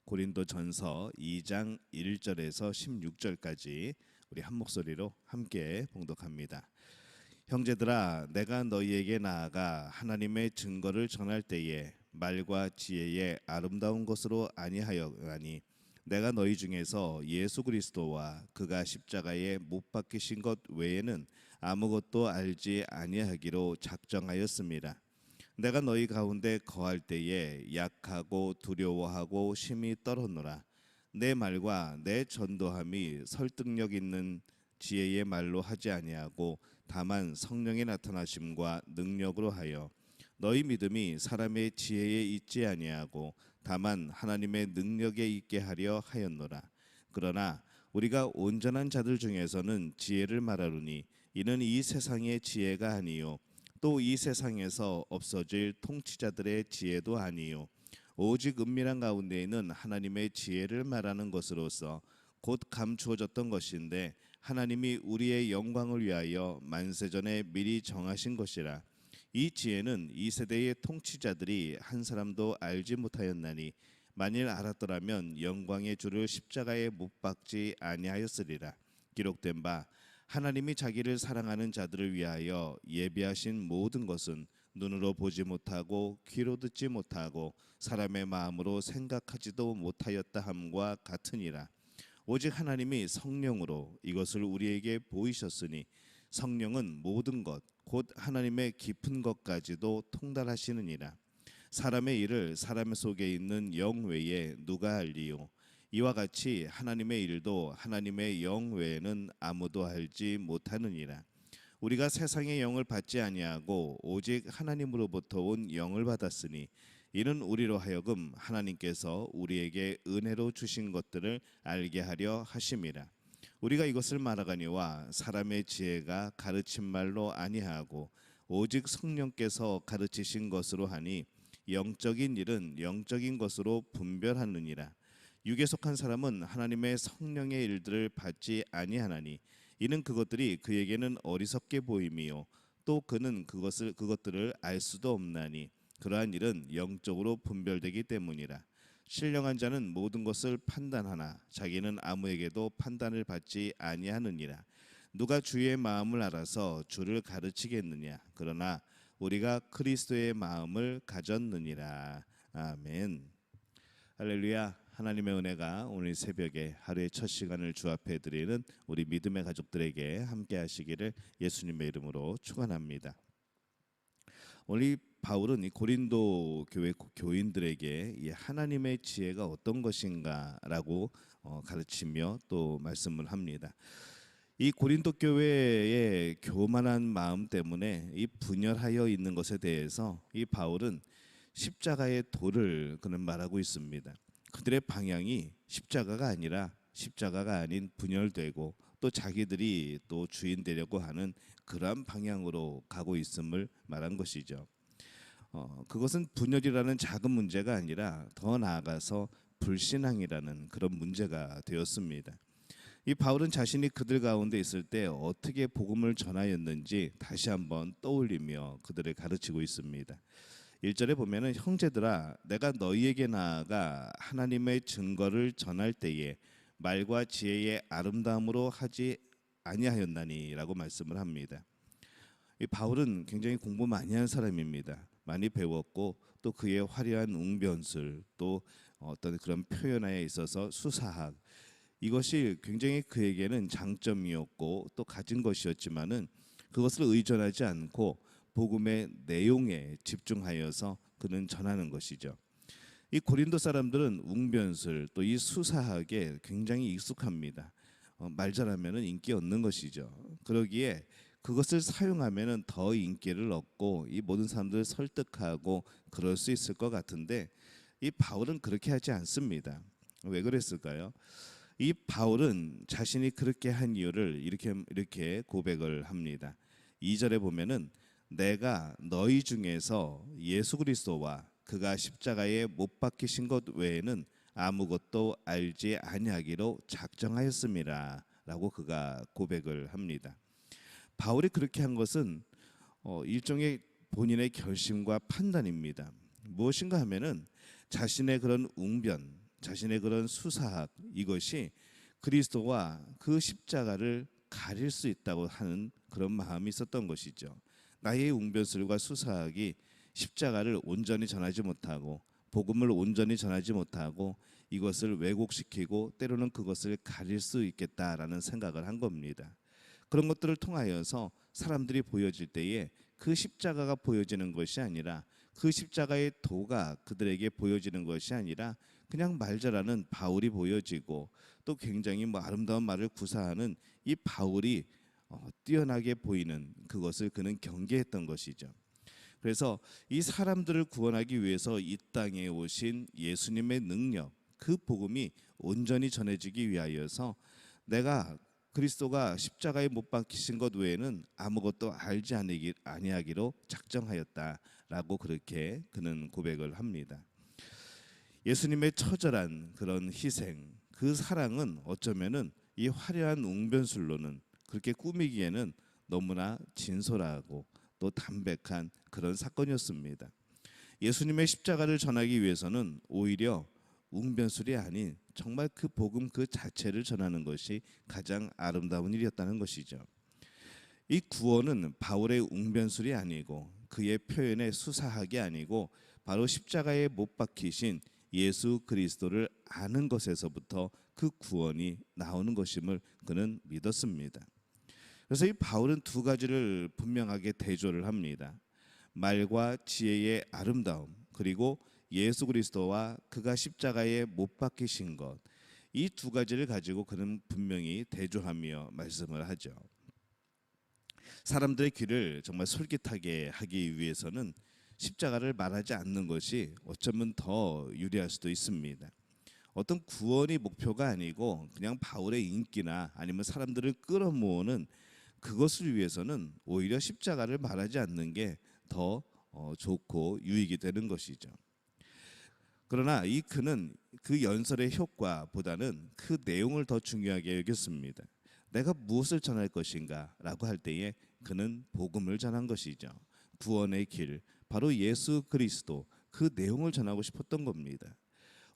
고린도전서 2장 1절에서 16절까지 우리 한 목소리로 함께 봉독합니다. 형제들아, 내가 너희에게 나아가 하나님의 증거를 전할 때에 말과 지혜의 아름다운 것으로 아니하였나니 내가 너희 중에서 예수 그리스도와 그가 십자가에 못 박히신 것 외에는 아무것도 알지 아니하기로 작정하였습니다. 내가 너희 가운데 거할 때에 약하고 두려워하고 심히 떨었노라. 내 말과 내 전도함이 설득력 있는 지혜의 말로 하지 아니하고 다만 성령의 나타나심과 능력으로 하여 너희 믿음이 사람의 지혜에 있지 아니하고 다만 하나님의 능력에 있게 하려 하였노라. 그러나 우리가 온전한 자들 중에서는 지혜를 말하노니 이는 이 세상의 지혜가 아니요 또 이 세상에서 없어질 통치자들의 지혜도 아니요 오직 은밀한 가운데에는 하나님의 지혜를 말하는 것으로서 곧 감추어졌던 것인데 하나님이 우리의 영광을 위하여 만세전에 미리 정하신 것이라. 이 지혜는 이 세대의 통치자들이 한 사람도 알지 못하였나니 만일 알았더라면 영광의 주를 십자가에 못 박지 아니하였으리라. 기록된 바 하나님이 자기를 사랑하는 자들을 위하여 예비하신 모든 것은 눈으로 보지 못하고 귀로 듣지 못하고 사람의 마음으로 생각하지도 못하였다 함과 같으니라. 오직 하나님이 성령으로 이것을 우리에게 보이셨으니 성령은 모든 것 곧 하나님의 깊은 것까지도 통달하시느니라. 사람의 일을 사람 속에 있는 영 외에 누가 알리요? 이와 같이 하나님의 일도 하나님의 영 외에는 아무도 알지 못하느니라. 우리가 세상의 영을 받지 아니하고 오직 하나님으로부터 온 영을 받았으니 이는 우리로 하여금 하나님께서 우리에게 은혜로 주신 것들을 알게 하려 하심이라. 우리가 이것을 말하거니와 사람의 지혜가 가르친 말로 아니하고 오직 성령께서 가르치신 것으로 하니 영적인 일은 영적인 것으로 분별하느니라. 육에 속한 사람은 하나님의 성령의 일들을 받지 아니하나니 이는 그것들이 그에게는 어리석게 보임이요 또 그는 그것들을 알 수도 없나니 그러한 일은 영적으로 분별되기 때문이라. 신령한 자는 모든 것을 판단하나 자기는 아무에게도 판단을 받지 아니하느니라. 누가 주의 마음을 알아서 주를 가르치겠느냐? 그러나 우리가 그리스도의 마음을 가졌느니라. 아멘. 할렐루야. 하나님의 은혜가 오늘 새벽에 하루의 첫 시간을 주 앞에 드리는 우리 믿음의 가족들에게 함께 하시기를 예수님의 이름으로 축원합니다. 오늘 이 바울은 이 고린도 교회 교인들에게 이 하나님의 지혜가 어떤 것인가라고 가르치며 또 말씀을 합니다. 이 고린도 교회의 교만한 마음 때문에 이 분열하여 있는 것에 대해서 이 바울은 십자가의 도를 그는 말하고 있습니다. 그들의 방향이 십자가가 아닌 분열되고 또 자기들이 또 주인 되려고 하는 그러한 방향으로 가고 있음을 말한 것이죠. 그것은 분열이라는 작은 문제가 아니라 더 나아가서 불신앙이라는 그런 문제가 되었습니다. 이 바울은 자신이 그들 가운데 있을 때 어떻게 복음을 전하였는지 다시 한번 떠올리며 그들을 가르치고 있습니다. 1절에 보면은 형제들아, 내가 너희에게 나아가 하나님의 증거를 전할 때에 말과 지혜의 아름다움으로 하지 아니하였나니라고 말씀을 합니다. 이 바울은 굉장히 공부 많이 한 사람입니다. 많이 배웠고 또 그의 화려한 웅변술 또 어떤 그런 표현에 있어서 수사학 이것이 굉장히 그에게는 장점이었고 또 가진 것이었지만은 그것을 의존하지 않고 복음의 내용에 집중하여서 그는 전하는 것이죠. 이 고린도 사람들은 웅변술 또 이 수사학에 굉장히 익숙합니다. 말 잘하면은 인기 얻는 것이죠. 그러기에 그것을 사용하면은 더 인기를 얻고 이 모든 사람들을 설득하고 그럴 수 있을 것 같은데 이 바울은 그렇게 하지 않습니다. 왜 그랬을까요? 이 바울은 자신이 그렇게 한 이유를 이렇게 고백을 합니다. 2절에 보면은 내가 너희 중에서 예수 그리스도와 그가 십자가에 못 박히신 것 외에는 아무것도 알지 아니하기로 작정하였습니다 라고 그가 고백을 합니다. 바울이 그렇게 한 것은 일종의 본인의 결심과 판단입니다. 무엇인가 하면은 자신의 그런 웅변, 자신의 그런 수사학 이것이 그리스도와 그 십자가를 가릴 수 있다고 하는 그런 마음이 있었던 것이죠. 나의 웅변술과 수사학이 십자가를 온전히 전하지 못하고 복음을 온전히 전하지 못하고 이것을 왜곡시키고 때로는 그것을 가릴 수 있겠다라는 생각을 한 겁니다. 그런 것들을 통하여서 사람들이 보여질 때에 그 십자가가 보여지는 것이 아니라 그 십자가의 도가 그들에게 보여지는 것이 아니라 그냥 말 잘하는 바울이 보여지고 또 굉장히 아름다운 말을 구사하는 이 바울이 뛰어나게 보이는 그것을 그는 경계했던 것이죠. 그래서 이 사람들을 구원하기 위해서 이 땅에 오신 예수님의 능력, 그 복음이 온전히 전해지기 위하여서 내가 그리스도가 십자가에 못 박히신 것 외에는 아무것도 알지 아니하기로 작정하였다라고 그렇게 그는 고백을 합니다. 예수님의 처절한 그런 희생, 그 사랑은 어쩌면은 이 화려한 웅변술로는 그렇게 꾸미기에는 너무나 진솔하고 또 담백한 그런 사건이었습니다. 예수님의 십자가를 전하기 위해서는 오히려 웅변술이 아닌 정말 그 복음 그 자체를 전하는 것이 가장 아름다운 일이었다는 것이죠. 이 구원은 바울의 웅변술이 아니고 그의 표현의 수사학이 아니고 바로 십자가에 못 박히신 예수 그리스도를 아는 것에서부터 그 구원이 나오는 것임을 그는 믿었습니다. 그래서 이 바울은 두 가지를 분명하게 대조를 합니다. 말과 지혜의 아름다움, 그리고 예수 그리스도와 그가 십자가에 못 박히신 것, 이 두 가지를 가지고 그는 분명히 대조하며 말씀을 하죠. 사람들의 귀를 정말 솔깃하게 하기 위해서는 십자가를 말하지 않는 것이 어쩌면 더 유리할 수도 있습니다. 어떤 구원이 목표가 아니고 그냥 바울의 인기나 아니면 사람들을 끌어모으는 그것을 위해서는 오히려 십자가를 말하지 않는 게 더 좋고 유익이 되는 것이죠. 그러나 그는 그 연설의 효과보다는 그 내용을 더 중요하게 여겼습니다. 내가 무엇을 전할 것인가 라고 할 때에 그는 복음을 전한 것이죠. 구원의 길, 바로 예수 그리스도, 그 내용을 전하고 싶었던 겁니다.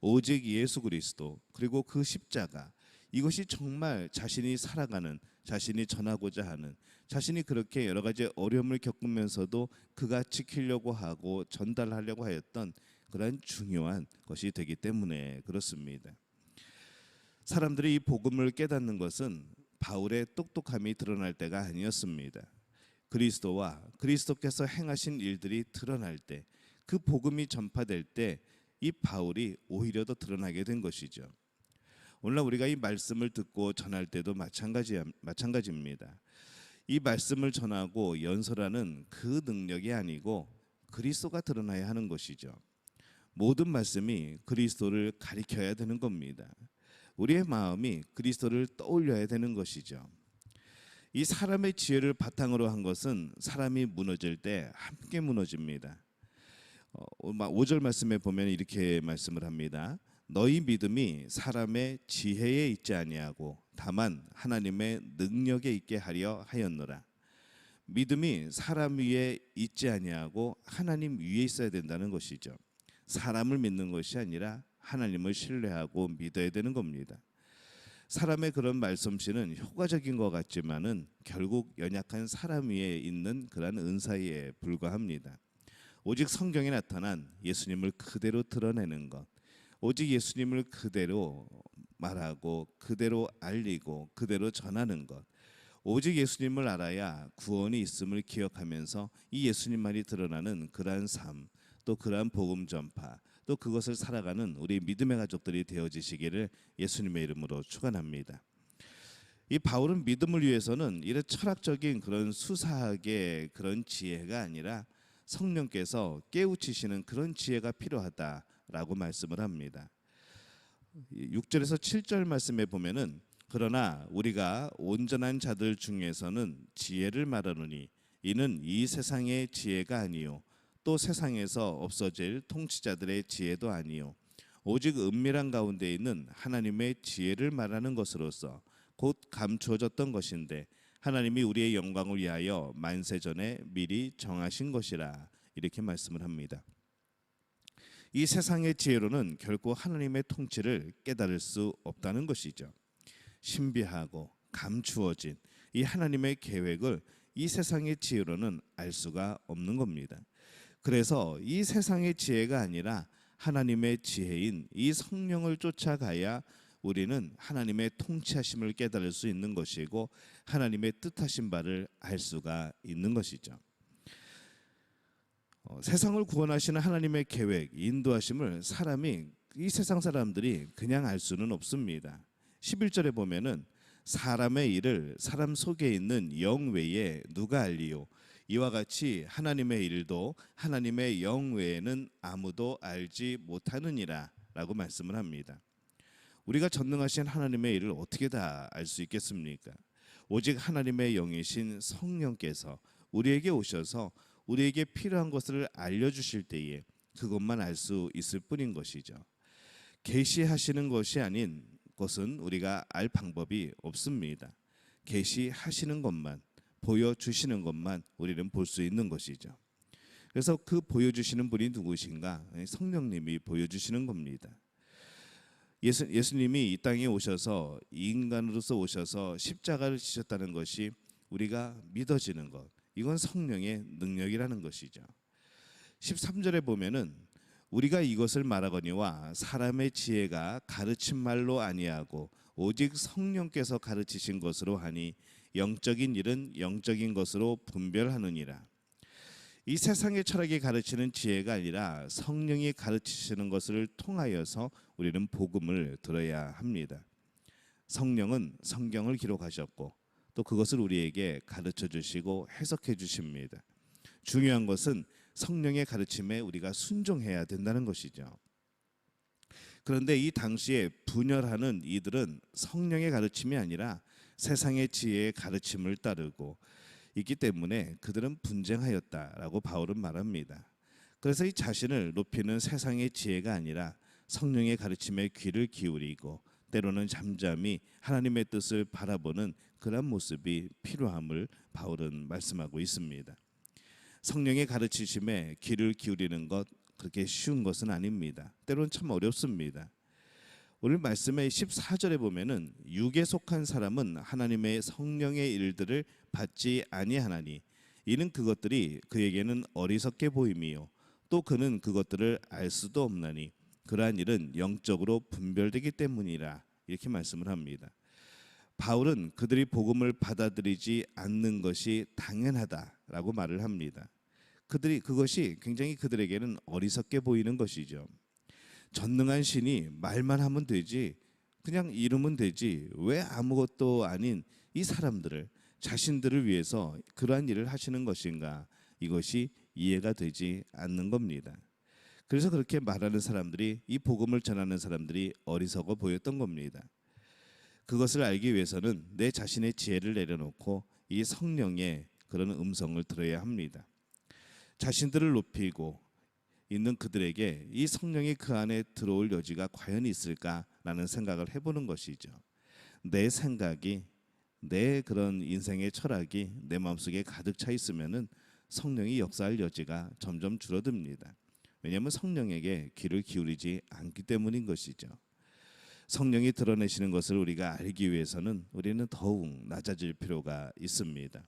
오직 예수 그리스도, 그리고 그 십자가, 이것이 정말 자신이 살아가는, 자신이 전하고자 하는, 자신이 그렇게 여러 가지 어려움을 겪으면서도 그가 지키려고 하고 전달하려고 하였던 그런 중요한 것이 되기 때문에 그렇습니다. 사람들이 이 복음을 깨닫는 것은 바울의 똑똑함이 드러날 때가 아니었습니다. 그리스도와 그리스도께서 행하신 일들이 드러날 때, 그 복음이 전파될 때 이 바울이 오히려 더 드러나게 된 것이죠. 오늘날 우리가 이 말씀을 듣고 전할 때도 마찬가지입니다. 이 말씀을 전하고 연설하는 그 능력이 아니고 그리스도가 드러나야 하는 것이죠. 모든 말씀이 그리스도를 가리켜야 되는 겁니다. 우리의 마음이 그리스도를 떠올려야 되는 것이죠. 이 사람의 지혜를 바탕으로 한 것은 사람이 무너질 때 함께 무너집니다. 5절 말씀에 보면 이렇게 말씀을 합니다. 너희 믿음이 사람의 지혜에 있지 아니하고 다만 하나님의 능력에 있게 하려 하였노라. 믿음이 사람 위에 있지 아니하고 하나님 위에 있어야 된다는 것이죠. 사람을 믿는 것이 아니라 하나님을 신뢰하고 믿어야 되는 겁니다. 사람의 그런 말솜씨는 효과적인 것 같지만은 결국 연약한 사람 위에 있는 그런 은사에 불과합니다. 오직 성경에 나타난 예수님을 그대로 드러내는 것, 오직 예수님을 그대로 말하고 그대로 알리고 그대로 전하는 것, 오직 예수님을 알아야 구원이 있음을 기억하면서 이 예수님만이 드러나는 그러한 삶, 또 그러한 복음 전파, 또 그것을 살아가는 우리 믿음의 가족들이 되어지시기를 예수님의 이름으로 축원합니다. 이 바울은 믿음을 위해서는 이런 철학적인 그런 수사학의 그런 지혜가 아니라 성령께서 깨우치시는 그런 지혜가 필요하다라고 말씀을 합니다. 6절에서 7절 말씀에 보면은 그러나 우리가 온전한 자들 중에서는 지혜를 말하노니 이는 이 세상의 지혜가 아니요 또 세상에서 없어질 통치자들의 지혜도 아니요 오직 은밀한 가운데 있는 하나님의 지혜를 말하는 것으로서 곧 감추어졌던 것인데 하나님이 우리의 영광을 위하여 만세 전에 미리 정하신 것이라 이렇게 말씀을 합니다. 이 세상의 지혜로는 결코 하나님의 통치를 깨달을 수 없다는 것이죠. 신비하고 감추어진 이 하나님의 계획을 이 세상의 지혜로는 알 수가 없는 겁니다. 그래서 이 세상의 지혜가 아니라 하나님의 지혜인 이 성령을 쫓아가야 우리는 하나님의 통치하심을 깨달을 수 있는 것이고 하나님의 뜻하신 바를 알 수가 있는 것이죠. 세상을 구원하시는 하나님의 계획, 인도하심을 이 세상 사람들이 그냥 알 수는 없습니다. 11절에 보면은 사람의 일을 사람 속에 있는 영 외에 누가 알리요? 이와 같이 하나님의 일도 하나님의 영 외에는 아무도 알지 못하느니라 라고 말씀을 합니다. 우리가 전능하신 하나님의 일을 어떻게 다 알 수 있겠습니까? 오직 하나님의 영이신 성령께서 우리에게 오셔서 우리에게 필요한 것을 알려주실 때에 그것만 알 수 있을 뿐인 것이죠. 계시하시는 것이 아닌 것은 우리가 알 방법이 없습니다. 계시하시는 것만, 보여주시는 것만 우리는 볼 수 있는 것이죠. 그래서 그 보여주시는 분이 누구신가? 성령님이 보여주시는 겁니다. 예수님이 이 땅에 오셔서 인간으로서 오셔서 십자가를 지셨다는 것이 우리가 믿어지는 것, 이건 성령의 능력이라는 것이죠. 13절에 보면은 우리가 이것을 말하거니와 사람의 지혜가 가르친 말로 아니하고 오직 성령께서 가르치신 것으로 하니 영적인 일은 영적인 것으로 분별하느니라. 이 세상의 철학이 가르치는 지혜가 아니라 성령이 가르치시는 것을 통하여서 우리는 복음을 들어야 합니다. 성령은 성경을 기록하셨고 또 그것을 우리에게 가르쳐 주시고 해석해 주십니다. 중요한 것은 성령의 가르침에 우리가 순종해야 된다는 것이죠. 그런데 이 당시에 분열하는 이들은 성령의 가르침이 아니라 세상의 지혜의 가르침을 따르고 있기 때문에 그들은 분쟁하였다라고 바울은 말합니다. 그래서 이 자신을 높이는 세상의 지혜가 아니라 성령의 가르침에 귀를 기울이고 때로는 잠잠히 하나님의 뜻을 바라보는 그런 모습이 필요함을 바울은 말씀하고 있습니다. 성령의 가르치심에 귀를 기울이는 것 그렇게 쉬운 것은 아닙니다. 때로는 참 어렵습니다. 오늘 말씀의 14절에 보면은 육에 속한 사람은 하나님의 성령의 일들을 받지 아니하나니 이는 그것들이 그에게는 어리석게 보임이요 또 그는 그것들을 알 수도 없나니 그러한 일은 영적으로 분별되기 때문이라 이렇게 말씀을 합니다. 바울은 그들이 복음을 받아들이지 않는 것이 당연하다라고 말을 합니다. 그것이 굉장히 그들에게는 어리석게 보이는 것이죠. 전능한 신이 말만 하면 되지 그냥 이루면 되지 왜 아무것도 아닌 이 사람들을 자신들을 위해서 그러한 일을 하시는 것인가, 이것이 이해가 되지 않는 겁니다. 그래서 그렇게 말하는 사람들이, 이 복음을 전하는 사람들이 어리석어 보였던 겁니다. 그것을 알기 위해서는 내 자신의 지혜를 내려놓고 이 성령의 그런 음성을 들어야 합니다. 자신들을 높이고 있는 그들에게 이 성령이 그 안에 들어올 여지가 과연 있을까라는 생각을 해보는 것이죠. 내 생각이, 내 그런 인생의 철학이 내 마음속에 가득 차 있으면은 성령이 역사할 여지가 점점 줄어듭니다. 왜냐하면 성령에게 귀를 기울이지 않기 때문인 것이죠. 성령이 드러내시는 것을 우리가 알기 위해서는 우리는 더욱 낮아질 필요가 있습니다.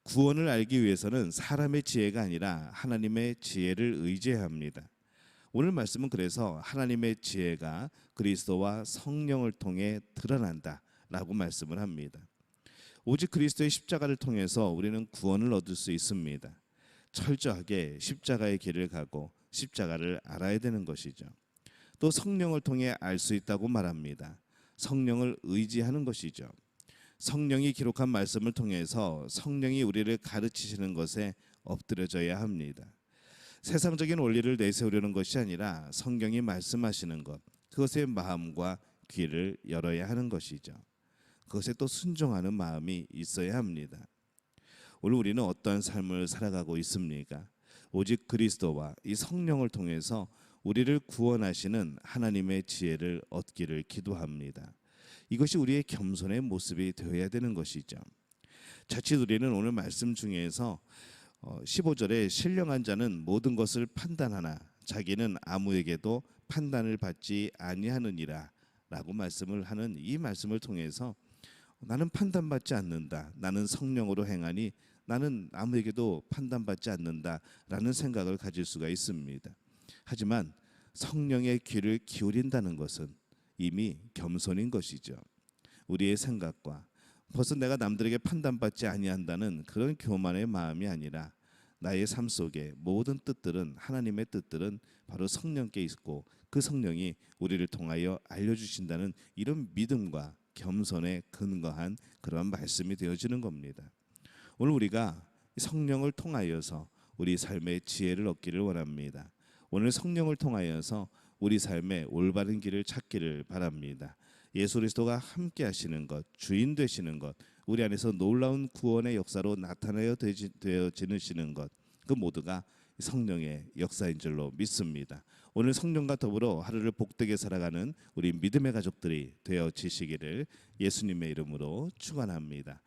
구원을 알기 위해서는 사람의 지혜가 아니라 하나님의 지혜를 의지해야 합니다. 오늘 말씀은 그래서 하나님의 지혜가 그리스도와 성령을 통해 드러난다라고 말씀을 합니다. 오직 그리스도의 십자가를 통해서 우리는 구원을 얻을 수 있습니다. 철저하게 십자가의 길을 가고 십자가를 알아야 되는 것이죠. 또 성령을 통해 알 수 있다고 말합니다. 성령을 의지하는 것이죠. 성령이 기록한 말씀을 통해서 성령이 우리를 가르치시는 것에 엎드려져야 합니다. 세상적인 원리를 내세우려는 것이 아니라 성경이 말씀하시는 것, 그것의 마음과 귀를 열어야 하는 것이죠. 그것에 또 순종하는 마음이 있어야 합니다. 오늘 우리는 어떠한 삶을 살아가고 있습니까? 오직 그리스도와 이 성령을 통해서 우리를 구원하시는 하나님의 지혜를 얻기를 기도합니다. 이것이 우리의 겸손의 모습이 되어야 되는 것이죠. 자칫 우리는 오늘 말씀 중에서 15절에 신령한 자는 모든 것을 판단하나 자기는 아무에게도 판단을 받지 아니하느니라 라고 말씀을 하는 이 말씀을 통해서 나는 판단받지 않는다. 나는 성령으로 행하니 나는 아무에게도 판단받지 않는다라는 생각을 가질 수가 있습니다. 하지만 성령의 귀를 기울인다는 것은 이미 겸손인 것이죠. 우리의 생각과 벌써 내가 남들에게 판단받지 아니한다는 그런 교만의 마음이 아니라 나의 삶 속에 모든 뜻들은 하나님의 뜻들은 바로 성령께 있고 그 성령이 우리를 통하여 알려주신다는 이런 믿음과 겸손에 근거한 그런 말씀이 되어지는 겁니다. 오늘 우리가 성령을 통하여서 우리 삶의 지혜를 얻기를 원합니다. 오늘 성령을 통하여서 우리 삶의 올바른 길을 찾기를 바랍니다. 예수 그리스도가 함께 하시는 것, 주인 되시는 것, 우리 안에서 놀라운 구원의 역사로 나타나야 되어지시는 것, 그 모두가 성령의 역사인 줄로 믿습니다. 오늘 성령과 더불어 하루를 복되게 살아가는 우리 믿음의 가족들이 되어지시기를 예수님의 이름으로 축원합니다.